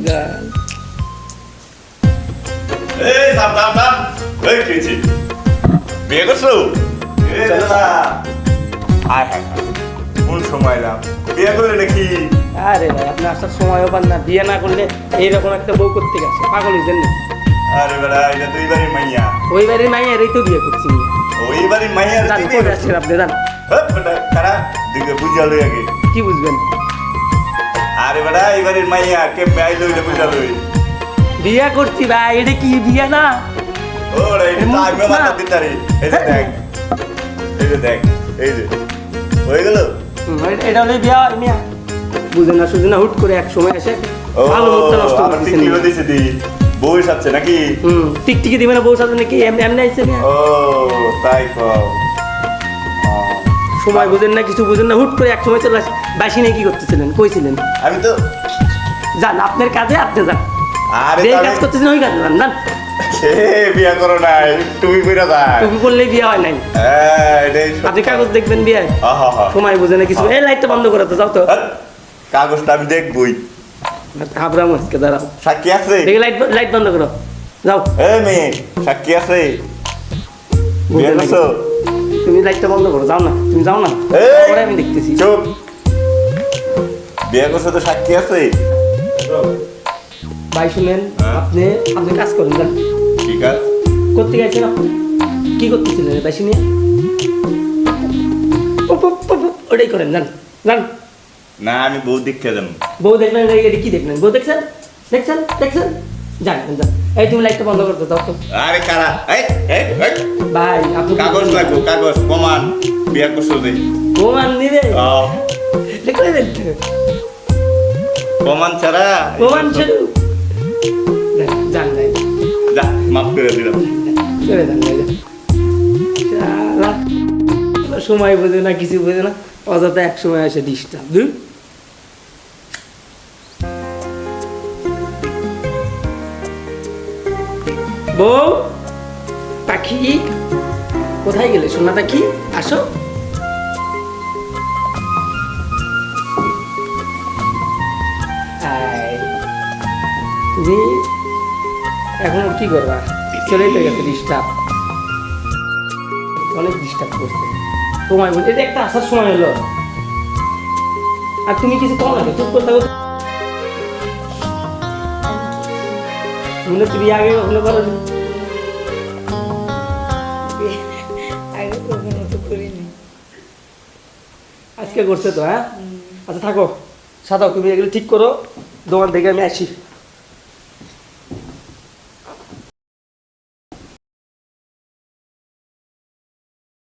গান এই দাম দাম দাম এই কেছি বিয়ে করছো আয় হায় কোন সময় দাম বিয়ে করলে নাকি আরে ভাই আপনি আসার সময়ও পান না, বিয়ে না করলে এইরকম একটা বউ করতে গেছে পাগল হয়েছেন না? আরে বেড়া এটা দুই বাড়ির মাইয়া ওই বাড়ির মাইয়ারই তো বিয়ে করছি। ওই বাড়ির মাইয়া জান তুই কোথায় আসছেন আপনি, জান বেটা কারা দিকে বুঝালো আগে কি বুঝবেন? আরে বেড়া এই বাড়ির মাইয়া কে আইলো এটা বুঝালো বিয়ে করছি ভাই, এটা কি বিয়ে না? ওরে এটা তো আমি মাথা দিতারি এই যে দেখ এই যে দেখ এই যে হয়ে গেল এটা হলে বিয়ে হয় মিয়া, বুঝেন না সুঝেন না, হুট করে এক সময় এসে ও ভালো মুখটা নষ্ট করে আমার দিছেন। টিকি দিছে দি বউ সাথে নাকি টিকটিকি দিবে না বউ সাথে নাকি? এমনি এমনি আইছে মিয়া, ও তাই কও সময় বুঝেন না, কিছু বুঝেন না, হুট করে এক সময় চলে আসে। বাসি নিয়ে কি করতেছিলেন, কইছিলেন? আমি তো যান আপনার কাজে আপনি যান, আরে যে তো কাজ করতেছেন ওই কাজ যান। যান, সে বিয়া করো নাই তুমি কইরা দা টুপি করলে বিয়ে হয় নাই। এটাই আপনি কাগজ দেখবেন বিয়ে, সময় বুঝে না কিছু। এই লাইটটা বন্ধ করে তো যাও তো। কাগজটা আমি দেখবই হাবরা মুসকে দাঁড়াও, সাক্ষী আছে দেখি লাইট লাইট বন্ধ করো, যাও। এই মেয়ে সাক্ষী আছে বুঝে বিয়া না করছো কিছু। তুমি লাইটটা বন্ধ করো, যাও না, তুমি যাও না, এই! পরে আমি দেখতেছি। চুপ বিয়া করছো তো সাক্ষী আছে ভাই শুনেন, হ্যাঁ? আপনি আপনি কাজ করেন, যান। ঠিক আছে করতে গেছেন আপনি, কি করতেছিলেন বাসি নিয়ে? ওটাই করেন, যান যান। না আমি বউ দেখতে যাবো বউ দেখলেন, এটা কি দেখলেন? বউ দেখছেন, দেখছেন দেখছেন, যান যান। এই তুমি লাইটটা বন্ধ করতে দাও তো। আরে কারা এই এই এই ভাই আপনি কাগজ লাগবো কাগজ প্রমাণ বিয়া করছো যে প্রমাণ নিবে, দেখলেন? প্রমাণ ছাড়া প্রমাণ ছিল, যান যাই, যা মাফ করে দিলাম চলে যান যাই, শালা, সময় বোঝে না, কিছু বোঝে না, অযথা এক সময় এসে ডিস্টার্ব। বউ পাখি কোথায় গেলে? সোনা পাখি আসো। আয়, তুমি এখন কি করবা? চলেই তো গেছে, ডিস্টার্ব, অনেক ডিস্টার্ব করছে। সময় বলতে এটা একটা আসার সময় হলো, আর তুমি কিছু কম লাগে, চুপ করতে হবে। তুমি আগে কখনো করো নি? আগে কখনো তো করিনি। আজকে করছে তো, হ্যাঁ? আচ্ছা থাকো, সাদাও, তুমি এগুলো ঠিক করো, দোকান থেকে আমি আসি।